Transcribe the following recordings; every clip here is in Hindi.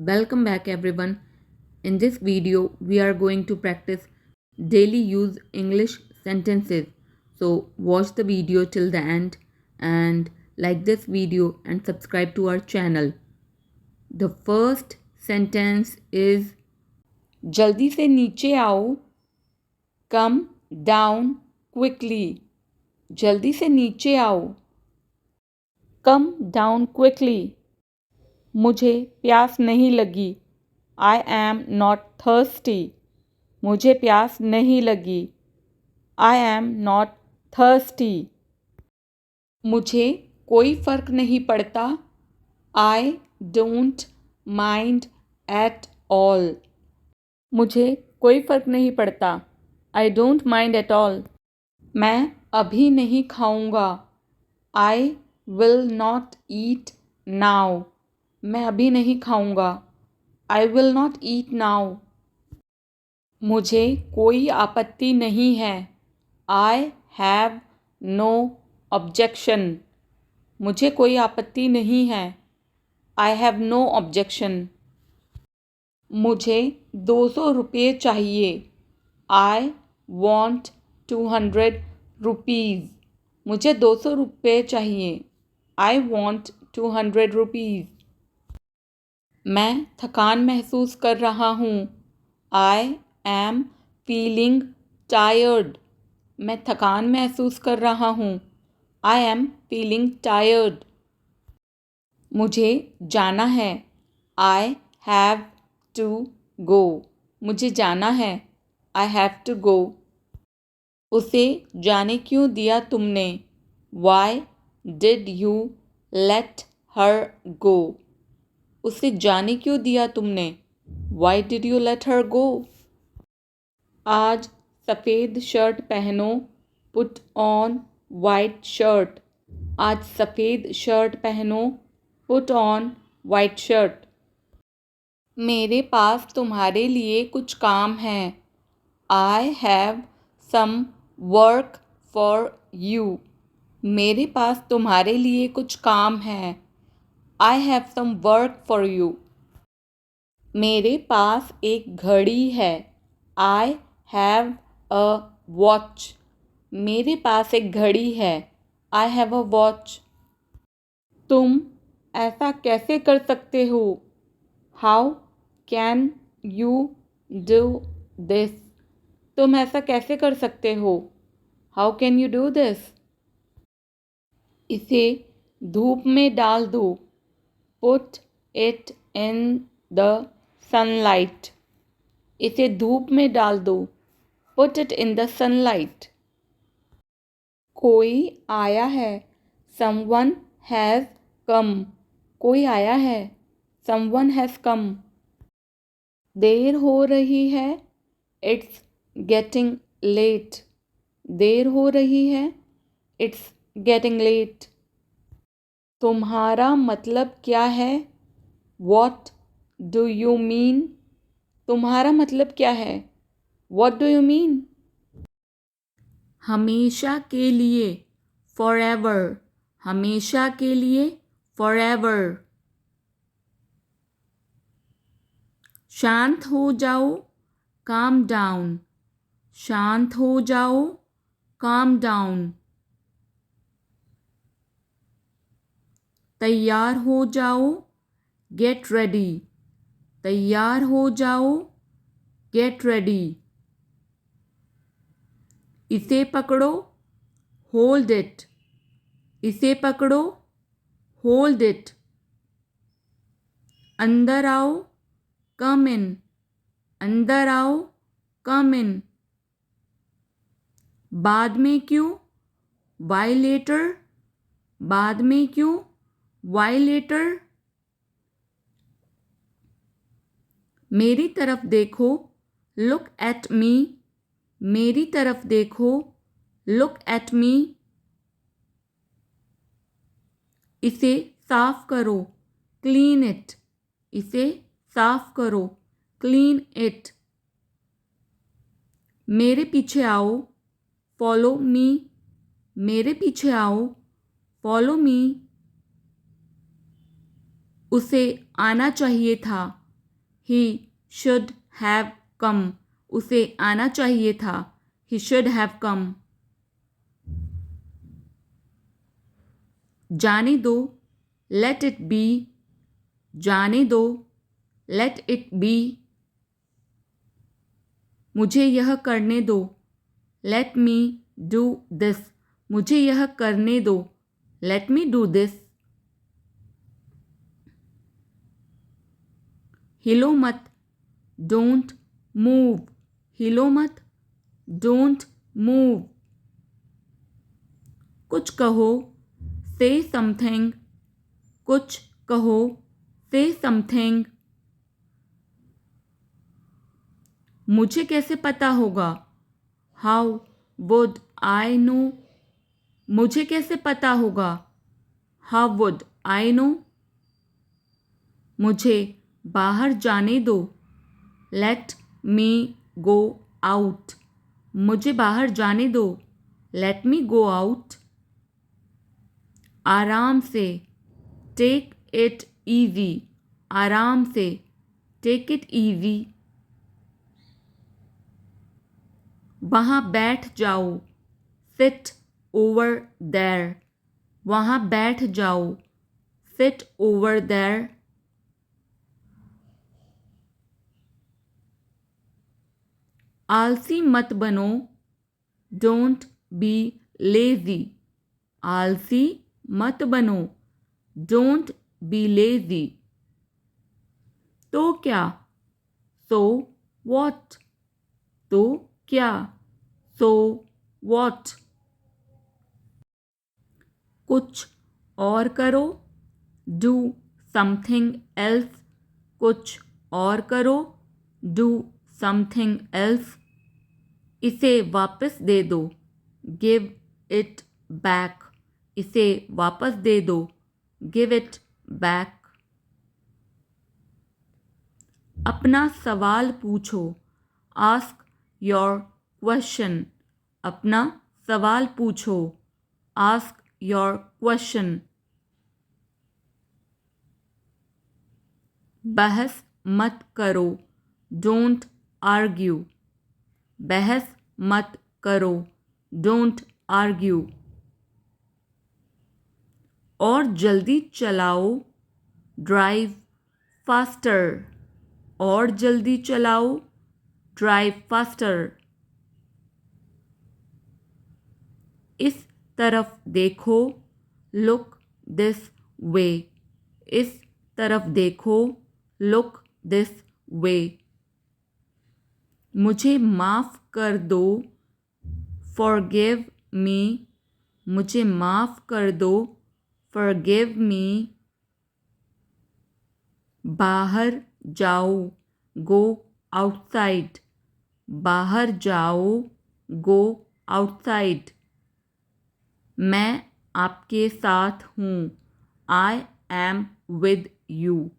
Welcome back everyone. In this video, we are going to practice daily use English sentences. So watch the video till the end and like this video and subscribe to our channel. The first sentence is जल्दी से नीचे आओ. Come down quickly. जल्दी से नीचे आओ. Come down quickly. मुझे प्यास नहीं लगी. I am not thirsty. मुझे प्यास नहीं लगी. I am not thirsty. मुझे कोई फ़र्क नहीं पड़ता. I don't mind at all. मुझे कोई फ़र्क नहीं पड़ता. I don't mind at all. मैं अभी नहीं खाऊंगा. I will not eat now. मैं अभी नहीं खाऊंगा. I will not eat now. मुझे कोई आपत्ति नहीं है. I have no objection. मुझे कोई आपत्ति नहीं है. I have no objection. मुझे 200 रुपये चाहिए. I want 200 rupees. मुझे 200 रुपये चाहिए. I want 200 rupees. मैं थकान महसूस कर रहा हूँ. I am feeling tired. मैं थकान महसूस कर रहा हूँ. I am feeling tired. मुझे जाना है. I have to go. मुझे जाना है. I have to go. उसे जाने क्यों दिया तुमने? Why did you let her go? उसे जाने क्यों दिया तुमने? Why did you let her go? आज सफ़ेद शर्ट पहनो. Put on white shirt. आज सफ़ेद शर्ट पहनो. Put on white shirt. मेरे पास तुम्हारे लिए कुछ काम है. I have some work for you. मेरे पास तुम्हारे लिए कुछ काम है. I have some work for you. मेरे पास एक घड़ी है. I have a watch. मेरे पास एक घड़ी है. I have a watch. तुम ऐसा कैसे कर सकते हो? How can you do this? तुम ऐसा कैसे कर सकते हो? How can you do this? इसे धूप में डाल दो. Put it in the sunlight. इसे धूप में डाल दो. Put it in the sunlight. कोई आया है. Someone has come. कोई आया है. Someone has come. देर हो रही है. It's getting late. देर हो रही है. It's getting late. तुम्हारा मतलब क्या है? What do you mean? तुम्हारा मतलब क्या है? What do you mean? हमेशा के लिए. Forever. हमेशा के लिए. Forever. शांत हो जाओ. Calm down. शांत हो जाओ. Calm down. तैयार हो जाओ. Get ready. तैयार हो जाओ. Get ready. इसे पकड़ो. Hold it. इसे पकड़ो. Hold it. अंदर आओ. Come in. अंदर आओ. Come in. बाद में क्यों? Why later? बाद में क्यों? Why later? मेरी तरफ देखो. Look at me. मेरी तरफ देखो. Look at me. इसे साफ करो. Clean it. इसे साफ करो. Clean it. मेरे पीछे आओ. Follow me. मेरे पीछे आओ. Follow me. उसे आना चाहिए था. ही शुड हैव कम, उसे आना चाहिए था। He should have come. जाने दो, लेट इट बी, जाने दो, लेट इट बी। मुझे यह करने दो, लेट मी डू दिस, मुझे यह करने दो, लेट मी डू दिस। हिलो मत, डोंट मूव, हिलो मत, डोंट मूव। कुछ कहो, से समथिंग, कुछ कहो, से समथिंग। मुझे कैसे पता होगा, हाउ वुड आई नो, मुझे कैसे पता होगा, हाउ वुड आई नो। मुझे बाहर जाने दो, लेट मी गो आउट, मुझे बाहर जाने दो, लेट मी गो आउट। आराम से, टेक इट ईजी, आराम से, टेक इट ईजी। वहाँ बैठ जाओ, सिट ओवर देयर, वहाँ बैठ जाओ, सिट ओवर देयर। आलसी मत बनो, डोंट बी लेजी, आलसी मत बनो, डोंट बी लेजी। तो क्या, सो व्हाट, तो क्या, सो व्हाट। कुछ और करो, डू समथिंग एल्स, कुछ और करो, डू समथिंग एल्स। इसे वापस दे दो, गिव इट बैक, इसे वापस दे दो, गिव इट बैक। अपना सवाल पूछो, आस्क योर क्वेश्चन, अपना सवाल पूछो, आस्क योर क्वेश्चन। बहस मत करो, डोंट आर्ग्यू, बहस मत करो, डोंट आर्ग्यू। और जल्दी चलाओ, ड्राइव फास्टर, और जल्दी चलाओ, ड्राइव फास्टर। इस तरफ देखो, लुक दिस वे, इस तरफ देखो, लुक दिस वे। मुझे माफ़ कर दो, फॉरगिव मी, मुझे माफ़ कर दो, फॉरगिव मी। बाहर जाओ, गो आउटसाइड, बाहर जाओ, गो आउटसाइड। मैं आपके साथ हूँ, आई एम विद यू,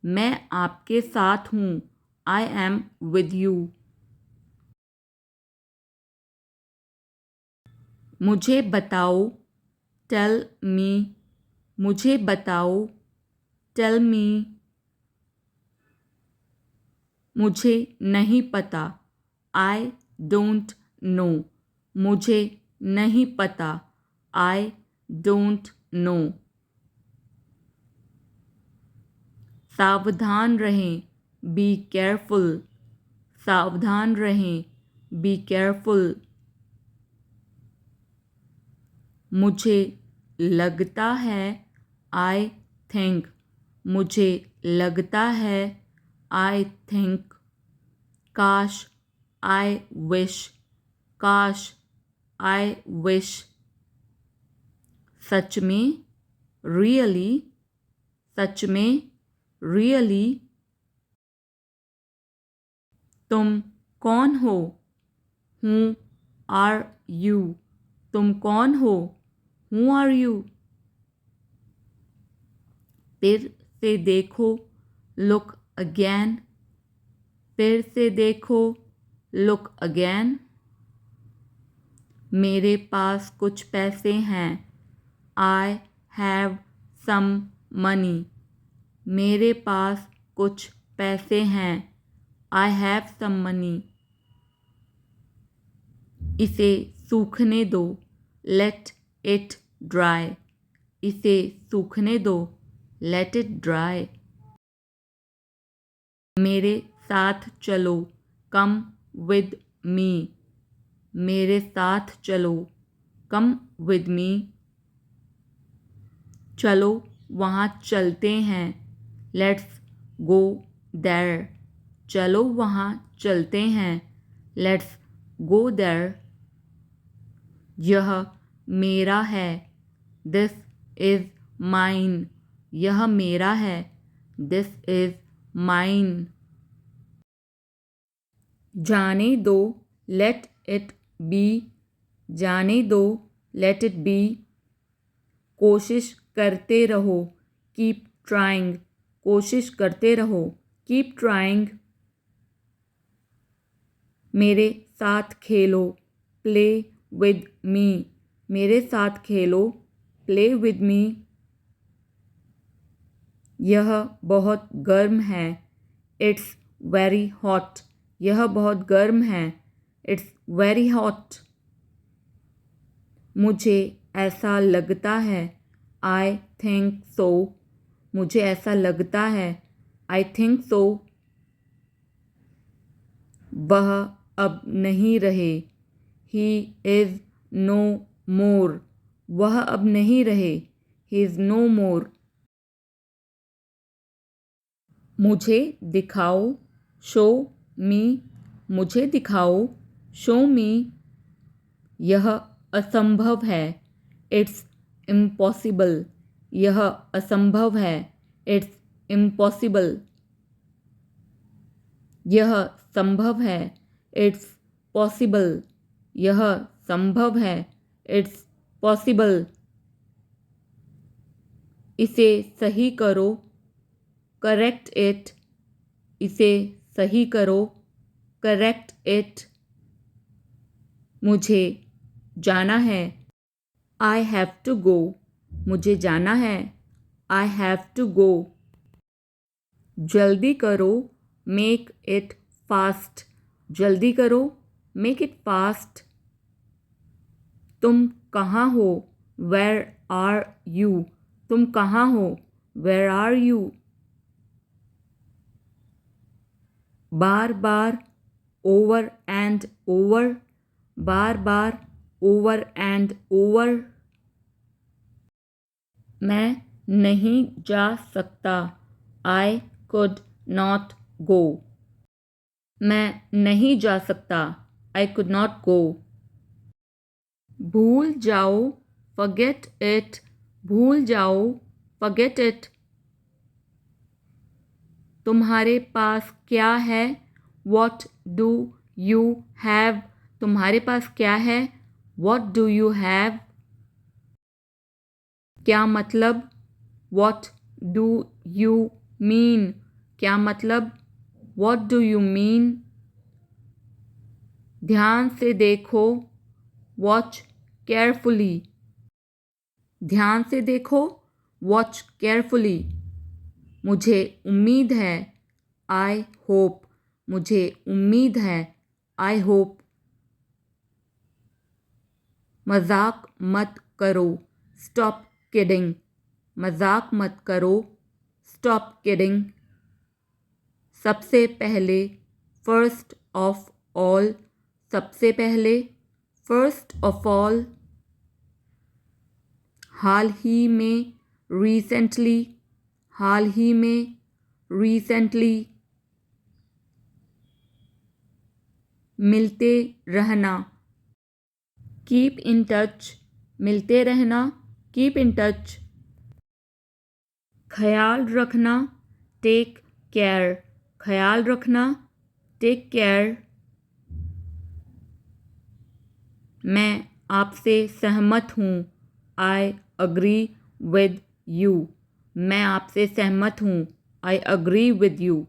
मैं आपके साथ हूँ, आई एम विद यू। मुझे बताओ, टेल मी, मुझे बताओ, टेल मी। मुझे नहीं पता, आई डोंट नो, मुझे नहीं पता, आई डोंट नो। सावधान रहें, बी केयरफुल, सावधान रहें, बी केयरफुल। मुझे लगता है, आई थिंक, मुझे लगता है, आई थिंक। काश, आई विश, काश, आई विश। सच में, रियली, सच में, रियली। तुम कौन हो, हु आर यू, तुम कौन हो, हु आर यू। फिर से देखो, लुक अगेन, फिर से देखो, लुक अगेन। मेरे पास कुछ पैसे हैं, आई हैव सम मनी, मेरे पास कुछ पैसे हैं। I have some money. इसे सूखने दो। Let it dry. इसे सूखने दो। Let it dry. मेरे साथ चलो। Come with me. मेरे साथ चलो। Come with me. चलो वहाँ चलते हैं। Let's go there. चलो वहाँ चलते हैं। Let's go there. यह मेरा है। This is mine. यह मेरा है। This is mine. जाने दो। Let it be. जाने दो। Let it be. कोशिश करते रहो। Keep trying. कोशिश करते रहो। Keep trying. मेरे साथ खेलो। Play with me. मेरे साथ खेलो। Play with me. यह बहुत गर्म है। It's very hot. यह बहुत गर्म है। It's very hot. मुझे ऐसा लगता है। I think so. मुझे ऐसा लगता है। I think so. वह अब नहीं रहे। He is no more. वह अब नहीं रहे। He is no more. मुझे दिखाओ। Show me. मुझे दिखाओ। Show me. यह असंभव है। It's impossible. यह असंभव है। It's impossible. यह संभव है। It's possible. यह संभव है। It's possible. इसे सही करो। Correct it. इसे सही करो। Correct it. मुझे जाना है। I have to go. मुझे जाना है। I have to go. जल्दी करो। Make it fast. जल्दी करो। Make it fast. तुम कहाँ हो? Where are you? तुम कहाँ हो? Where are you? Bar bar. Over and over. Bar bar. Over and over. मैं नहीं जा सकता। I could not go. मैं नहीं जा सकता। I could not go. भूल जाओ। Forget it. भूल जाओ। Forget it. तुम्हारे पास क्या है? What do you have? तुम्हारे पास क्या है? What do you have? क्या मतलब? What do you mean? क्या मतलब? What do you mean? ध्यान से देखो। Watch carefully. ध्यान से देखो। Watch carefully. मुझे उम्मीद है। I hope. मुझे उम्मीद है। I hope. मजाक मत करो। Stop kidding. मजाक मत करो। Stop kidding. सबसे पहले। First of all. सबसे पहले। First of all. हाल ही में। Recently. हाल ही में। Recently. मिलते रहना। Keep in touch. मिलते रहना। Keep in touch. ख्याल रखना। Take care. ख्याल रखना। Take care. मैं आपसे सहमत हूँ। I agree with you. मैं आपसे सहमत हूँ। I agree with you.